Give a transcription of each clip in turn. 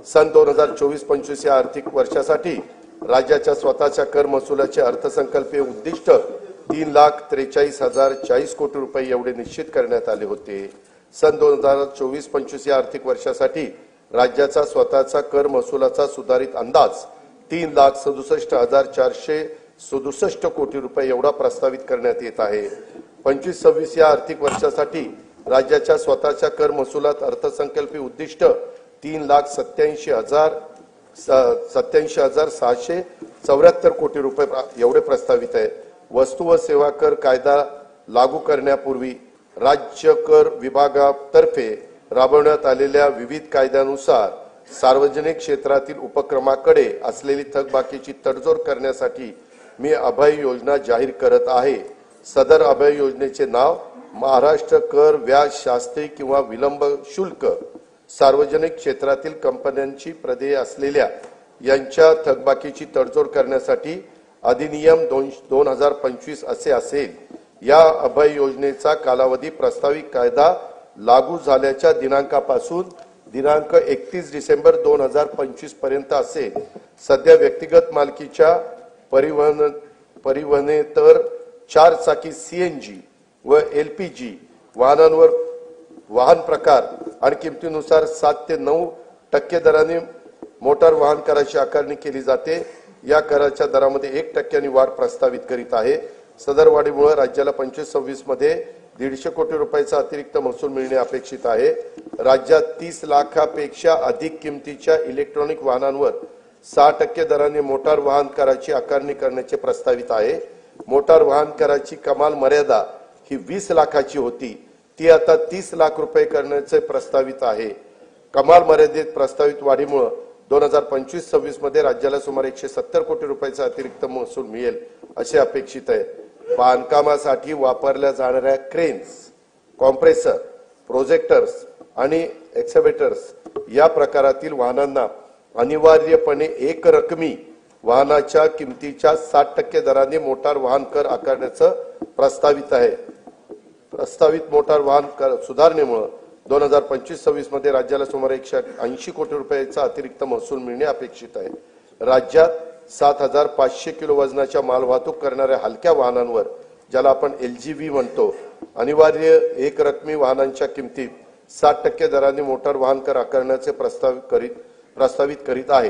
सन 2024-25 या आर्थिक वर्षासाठी राज्याच्या स्वतःच्या कर महसुलाचे अर्थसंकल्पीय उद्दिष्ट 3,43,040 कोटी रुपये एवढे निश्चित करण्यात आले होते। सन 2024-25 या आर्थिक वर्षासाठी राज्याचा स्वतःचा कर महसुलाचा सुधारित अंदाज 3,67,467 कोटी रुपये एवढा प्रस्तावित करण्यात येत आहे। 25-26 या आर्थिक वर्षासाठी राज्याच्या स्वतःच्या कर महसुलात अर्थसंकल्पीय उद्दिष्ट 3,87,674 कोटी रुपये एवढे प्रस्तावित आहे। वस्तू व सेवा कर कायदा लागू करण्यापूर्वी राज्य कर विभागातर्फे राबवण्यात आलेल्या विविध कायद्यानुसार सार्वजनिक क्षेत्रातील उपक्रमाकडे असलेली थकबाकीची तडजोड करण्यासाठी मी अभय योजना जाहीर करत आहे। सदर अभय योजनेचे नाव महाराष्ट्र कर व्याज शास्ती किंवा विलंब शुल्क सार्वजनिक क्षेत्रातील कंपन्यांची प्रदेय असलेल्या यांच्या थकबाकीची तडजोड करण्यासाठी अधिनियम 2025 असे असेल। या अभय योजनेचा कालावधी प्रस्तावित कायदा लागू झाल्याच्या दिनांकापासून दिनांक 31 डिसेंबर 2025 पर्यंत असेल। सध्या व्यक्तिगत मालकीच्या परिवहनेतर 4 चाकी सीएनजी व एलपीजी वाहनांवर वाहन प्रकार आणि किमतीनुसार 7 ते 9% दराने मोटार वाहन कराची आकारणी केली जाते। या कराच्या दरामध्ये 1% वाढ प्रस्तावित करीत आहे। सदर वाढीमुळे राज्याला 25-26 मध्ये 150 कोटी रुपयाचा अतिरिक्त महसूल मिळणे अपेक्षित आहे। राज्यात 30 लाखापेक्षा अधिक किमतीच्या इलेक्ट्रॉनिक वाहनांवर 6% दराने मोटार वाहन कराची आकारणी करण्याचे प्रस्तावित आहे। मोटार वाहन कराची कमाल मर्यादा ही 20 लाखाची होती, ती आता 30 लाख रुपये करण्याचे प्रस्तावित आहे। कमाल मर्यादेत प्रस्तावित वाढीमुळे 2025-26 मध्ये राज्याला सुमारे 170 कोटी रुपयाचा अतिरिक्त महसूल मिळेल असे अपेक्षित आहे। बांधकामासाठी वापरल्या जाणाऱ्या क्रेन्स, कॉम्प्रेसर, प्रोजेक्टर्स आणि एक्सकॅव्हेटर्स या प्रकारातील वाहनांना अनिवार्यपणे एक रकमी वाहनाच्या किमतीच्या 60% दराने मोटार वाहन कर आकारण्याचे प्रस्तावित आहे। प्रस्तावित मोटार वाहन कर सुधारणेमुळे 2025-26 मध्ये राज्याला सुमारे 180 कोटी रुपयाचा अतिरिक्त महसूल मिळणे अपेक्षित आहे। राज्यात 7,500 किलो वजनाच्या मालवाहतूक करणाऱ्या हलक्या वाहनांवर, ज्याला आपण एलजीव्ही म्हणतो, अनिवार्य एक रकमी वाहनांच्या किमतीत 60% दराने मोटार वाहन कर आकारण्याचे प्रस्तावित करीत आहे।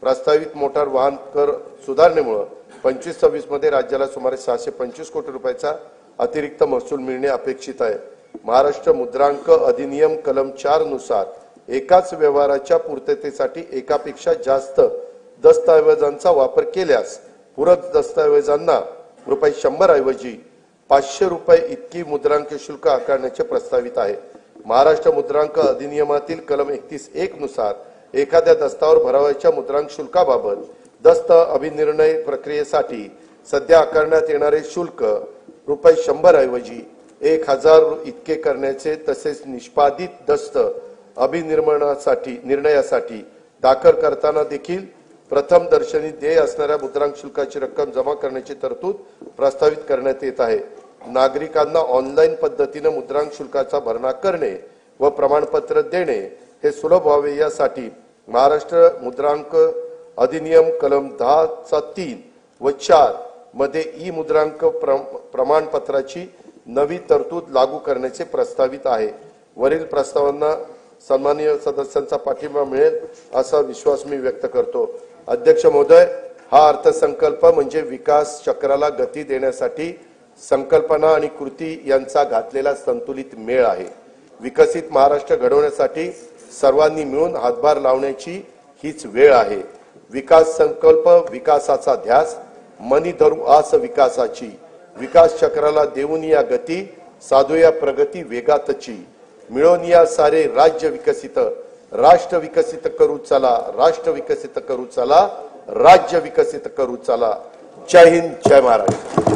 प्रस्तावित मोटार वाहन कर सुधारणेमुळे 25-26 मध्ये राज्याला सुमारे 625 कोटी रुपयाचा अतिरिक्त महसूल मिळणे अपेक्षित आहे। महाराष्ट्र मुद्रांक अधिनियम कलम 4 नुसार एकाच व्यवहाराच्या पूर्ततेसाठी एकापेक्षा जास्त दस्तऐवजांचा वापर केल्यास पूरक दस्तऐवजांना ₹100 ऐवजी ₹500 इतकी मुद्रांक शुल्क आकारण्याचे प्रस्तावित आहे। महाराष्ट्र मुद्रांक अधिनियमातील कलम 31(1) नुसार एखाद्या दस्तावर भरावयाच्या मुद्रांक शुल्काबाबत दस्त अभिनिर्णय प्रक्रियेसाठी सध्या आकारण्यात येणारे शुल्क ₹100 ऐवजी 1000 इतके करण्याचे, तसेच निष्पादित दस्त निर्णयासाठी दाखल करताना देखील प्रथम दर्शनी देय असणाऱ्या मुद्रांक शुल्काची रक्कम जमा करण्याची तरतूद प्रस्तावित करण्यात येत आहे। नागरिकांना ऑनलाईन पद्धतीने मुद्रांक शुल्काचा भरणा करणे व प्रमाणपत्र देणे हे सुलभ व्हावे यासाठी महाराष्ट्र मुद्रांक अधिनियम कलम 10(3) व 4 मध्ये ई मुद्रांक प्रमाणपत्राची नवी तरतूद लागू करण्याचे प्रस्तावित आहे। वरील प्रस्तावांना सन्माननीय सदस्यांचा पाठिंबा मिळेल असा विश्वास मी व्यक्त करतो। अध्यक्ष महोदय, हा अर्थसंकल्प म्हणजे विकास चक्राला गती देण्यासाठी संकल्पना आणि कृती यांचा घातलेला संतुलित मेळ आहे। विकसित महाराष्ट्र घडवण्यासाठी सर्वांनी मिळून हातभार लावण्याची हीच वेळ आहे। विकास संकल्प, विकासाचा ध्यास, मनी धरू आस विकासाची, विकास चक्राला देऊन या गती, साधूया प्रगती वेगातची, मिळून या सारे राज्य विकसित, राष्ट्र विकसित करू चला, राष्ट्र विकसित करू चला, राज्य विकसित करू चला। जय हिंद, जय महाराष्ट्र।